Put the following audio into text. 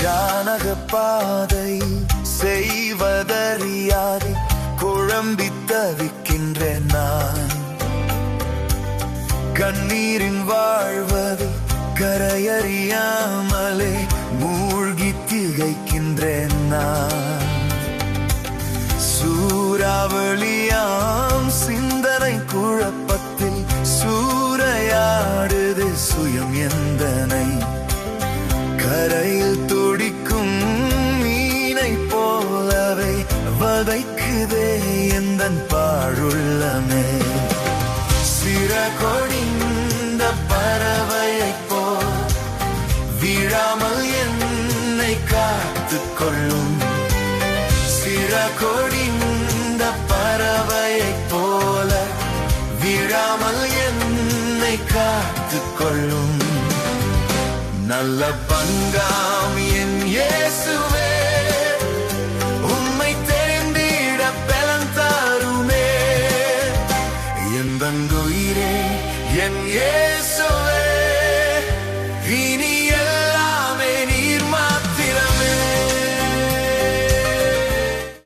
கானக பாதை செய்வதறியாதே குழம்பி தவிக்கின்றேன் நான். கண்ணீரின் வாழ்வது கரையறியாமலே மூழ்கி திகைக்கின்றேன் நான். சூறாவளியாம் சிந்தனை குழப்பத்தில் சூறையாடுது சுயம் எந்தனை. கரையில் துடிக்கும் மீனை போலவே வதைக்குதே எந்தன் பாழுள்ளமே. சிறகொடிந்த பறவையைப் போல் விழாமல் என்னை காத்துக் கொள்ளும். சிறகொடிந்த பறவையைப் போல விழாமல் என்னை காத்துக் கொள்ளும். நல்ல பங்காம் என் இயேசுவே, உம்மை தெரிந்திட பலன் தாருமே. எந்தன் உயிரே என் இயேசுவே, இனி